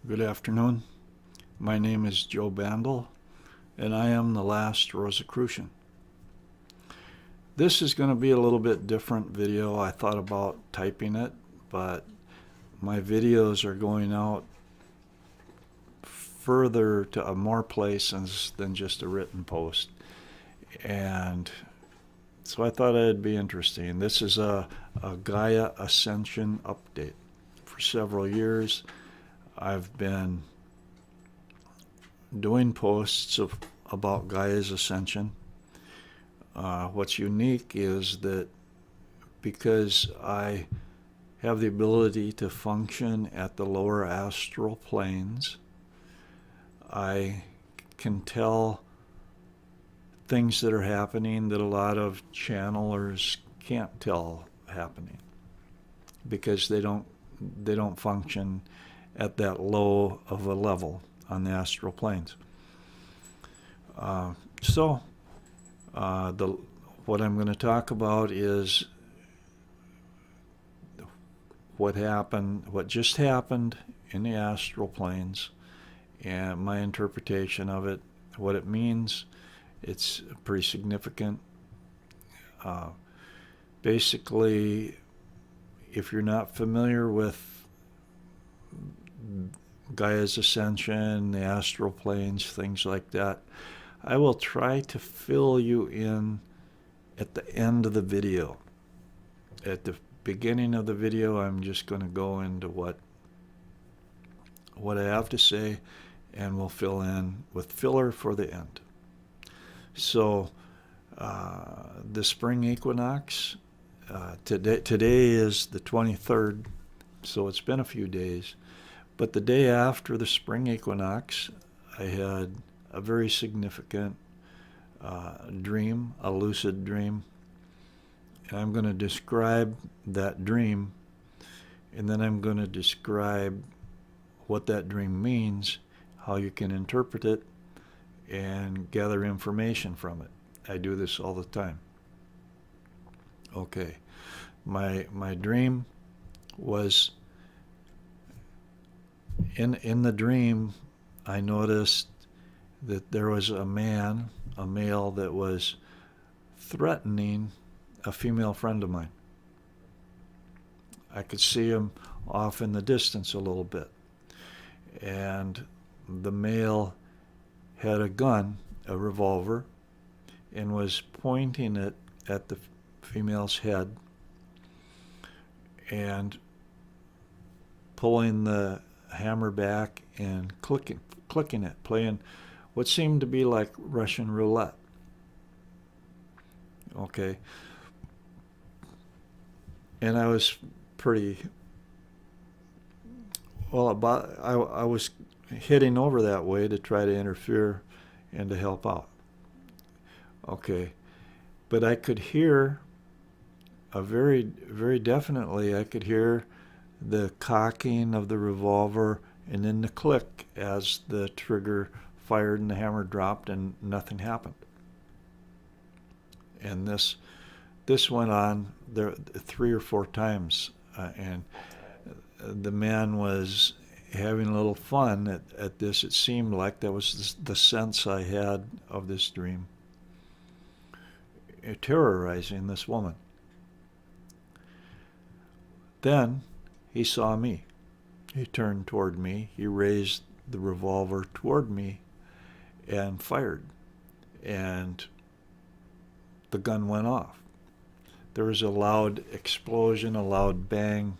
Good afternoon. My name is Joe Bandel, and I am the last Rosicrucian. This is going to be a little bit different video. I thought about typing it, but my videos are going out further to more places than just a written post. And so I thought it'd be interesting. This is a Gaia Ascension update. For several years, I've been doing posts about Gaia's Ascension. What's unique is that because I have the ability to function at the lower astral planes, I can tell things that are happening that a lot of channelers can't tell happening because they don't function at that low of a level on the astral planes. What I'm going to talk about is what just happened in the astral planes, and my interpretation of it, what it means. It's pretty significant. Basically, if you're not familiar with Gaia's Ascension, the astral planes, things like that, I will try to fill you in at the end of the video. At the beginning of the video, I'm just going to go into what I have to say, and we'll fill in with filler for the end. So, the spring equinox, today is the 23rd, so it's been a few days. But the day after the spring equinox, I had a very significant dream, a lucid dream. And I'm going to describe that dream, and then I'm going to describe what that dream means, how you can interpret it, and gather information from it. I do this all the time. Okay. My dream was, in the dream, I noticed that there was a male that was threatening a female friend of mine. I could see him off in the distance a little bit. And the male had a gun, a revolver, and was pointing it at the female's head and pulling the hammer back and clicking it, playing what seemed to be like Russian roulette. Okay. And I was I was heading over that way to try to interfere and to help out. Okay. But I could hear very, very definitely, I could hear the cocking of the revolver and then the click as the trigger fired and the hammer dropped and nothing happened. And this went on there 3 or 4 times, and the man was having a little fun at this. It seemed like that was the sense I had of this dream, terrorizing this woman. Then he saw me. He turned toward me. He raised the revolver toward me and fired. And the gun went off. There was a loud explosion, a loud bang,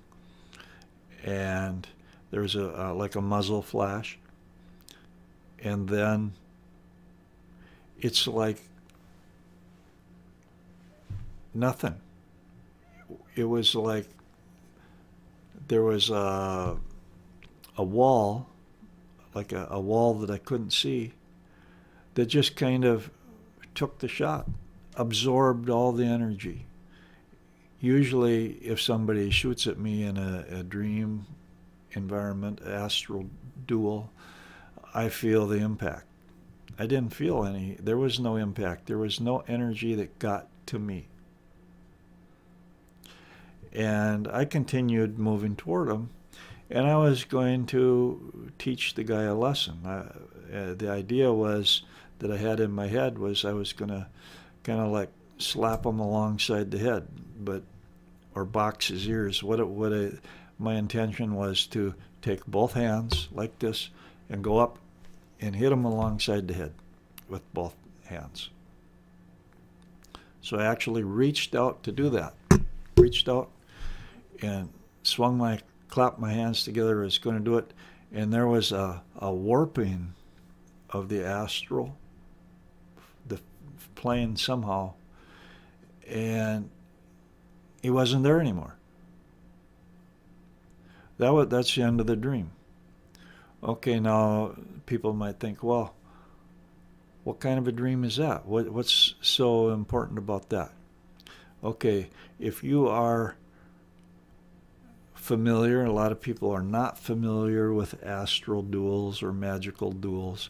and there was like a muzzle flash. And then it's like nothing. It was like there was a wall, like a wall that I couldn't see, that just kind of took the shot, absorbed all the energy. Usually, if somebody shoots at me in a dream environment, astral duel, I feel the impact. I didn't feel any. There was no impact. There was no energy that got to me. And I continued moving toward him, And I was going to teach the guy a lesson. The idea was that I had in my head was I was going to kind of like slap him alongside the head, or box his ears. My intention was to take both hands like this and go up and hit him alongside the head with both hands. So I actually reached out to do that. Reached out and clapped my hands together. I was going to do it, and there was a warping of the astral, the plane somehow, and he wasn't there anymore. That's the end of the dream. Okay, now people might think, well, what kind of a dream is that? What's so important about that? Okay, if you are familiar, a lot of people are not familiar with astral duels or magical duels.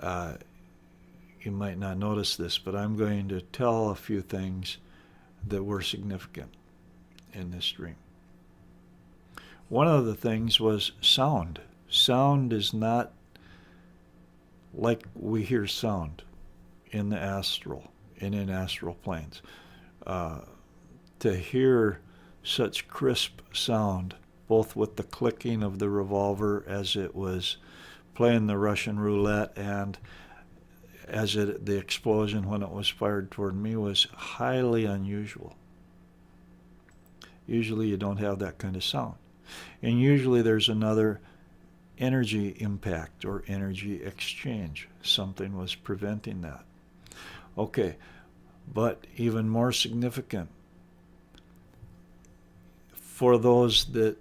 You might not notice this, but I'm going to tell a few things that were significant in this dream. One of the things was sound. Sound is not like we hear sound in the astral and in astral planes. To hear such crisp sound, both with the clicking of the revolver as it was playing the Russian roulette and the explosion when it was fired toward me, was highly unusual. Usually you don't have that kind of sound. And usually there's another energy impact or energy exchange. Something was preventing that. Okay, but even more significant, for those that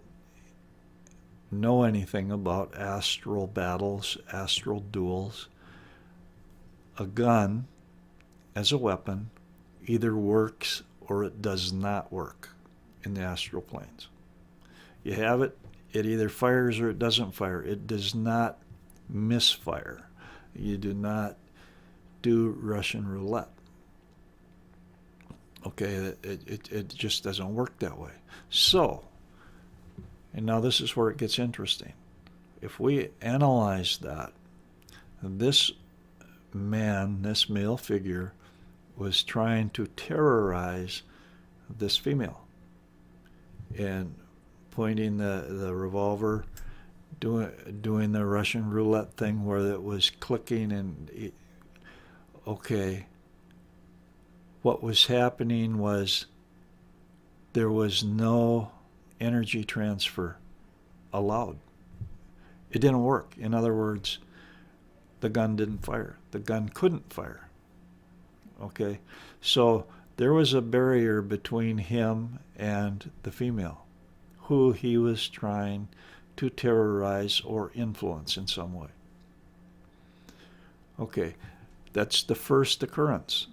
know anything about astral battles, astral duels, a gun as a weapon either works or it does not work in the astral planes. You have it, it either fires or it doesn't fire. It does not misfire. You do not do Russian roulette. Okay, it just doesn't work that way. So, and now this is where it gets interesting. If we analyze that, this man, this male figure, was trying to terrorize this female and pointing the revolver, doing the Russian roulette thing where it was clicking and okay, what was happening was there was no energy transfer allowed. It didn't work. In other words, the gun didn't fire. The gun couldn't fire. Okay? So there was a barrier between him and the female, who he was trying to terrorize or influence in some way. Okay, that's the first occurrence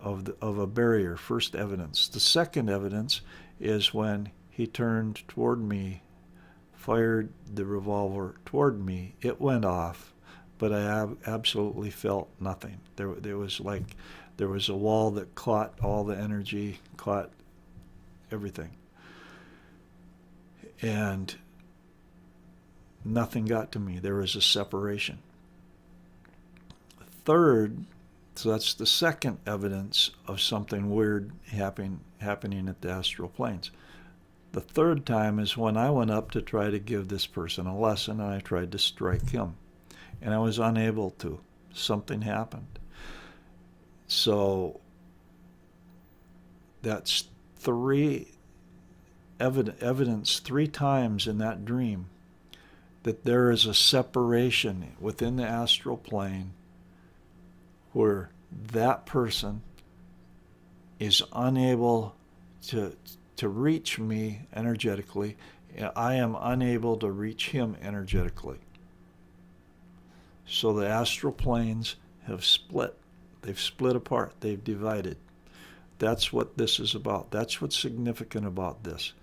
of a barrier, first evidence. The second evidence is when he turned toward me, fired the revolver toward me. It went off, but I absolutely felt nothing. There was a wall that caught all the energy, caught everything. And nothing got to me. There was a separation. Third, so that's the second evidence of something weird happening at the astral planes. The third time is when I went up to try to give this person a lesson, and I tried to strike him. And I was unable to. Something happened. So that's evidence three times in that dream that there is a separation within the astral plane where that person is unable to reach me energetically. I am unable to reach him energetically. So the astral planes have split. They've split apart. They've divided. That's what this is about. That's what's significant about this.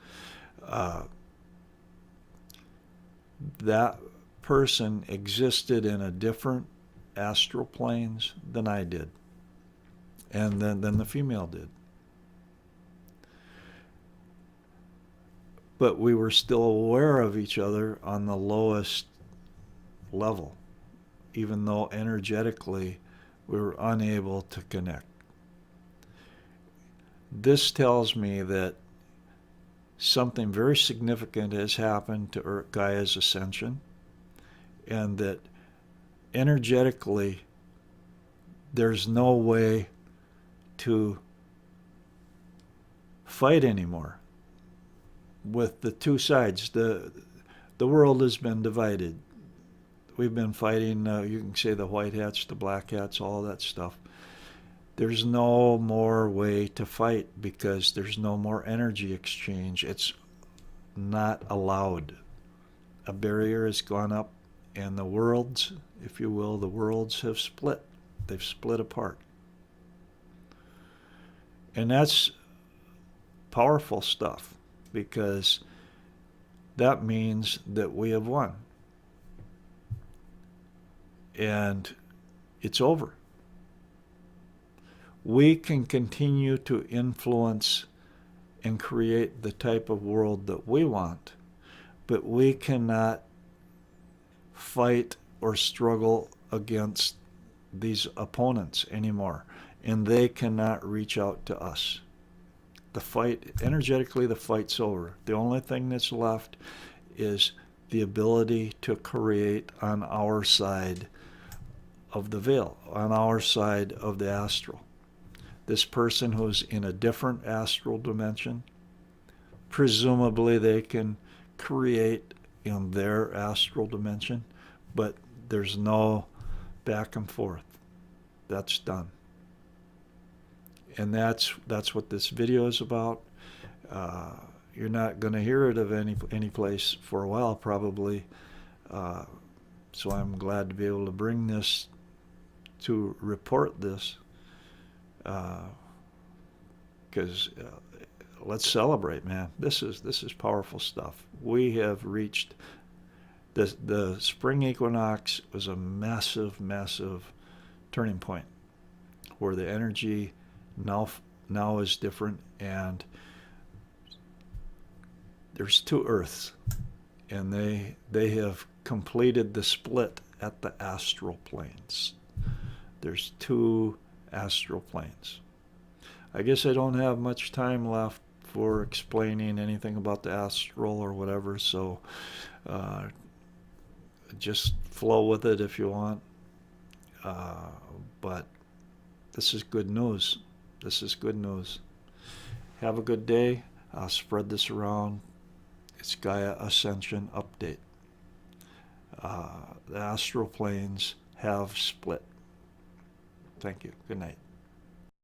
That person existed in a different astral planes than I did, and then the female did. but we were still aware of each other on the lowest level, even though energetically we were unable to connect. This tells me that something very significant has happened to Gaia's ascension, and that energetically there's no way to fight anymore with the two sides. The world has been divided. We've been fighting, you can say the white hats, the black hats, all that stuff. There's no more way to fight because there's no more energy exchange. It's not allowed. A barrier has gone up, and the worlds, if you will, the worlds have split. They've split apart. And that's powerful stuff, because that means that we have won. And it's over. We can continue to influence and create the type of world that we want, but we cannot fight or struggle against these opponents anymore, and they cannot reach out to us. The fight, energetically, the fight's over. The only thing that's left is the ability to create on our side of the veil, on our side of the astral. This person who's in a different astral dimension, presumably they can create in their astral dimension, but there's no back and forth. That's done. And that's what this video is about. You're not going to hear it of any place for a while, probably. So I'm glad to be able to bring this, to report this, because let's celebrate, man. This is powerful stuff. We have reached the spring equinox. Was a massive turning point where the energy now is different, and there's two Earths, and they have completed the split at the astral planes. There's two astral planes. I guess I don't have much time left for explaining anything about the astral or whatever, so just flow with it if you want. But this is good news. This is good news. Have a good day. I'll spread this around. It's Gaia Ascension Update. The astral planes have split. Thank you. Good night.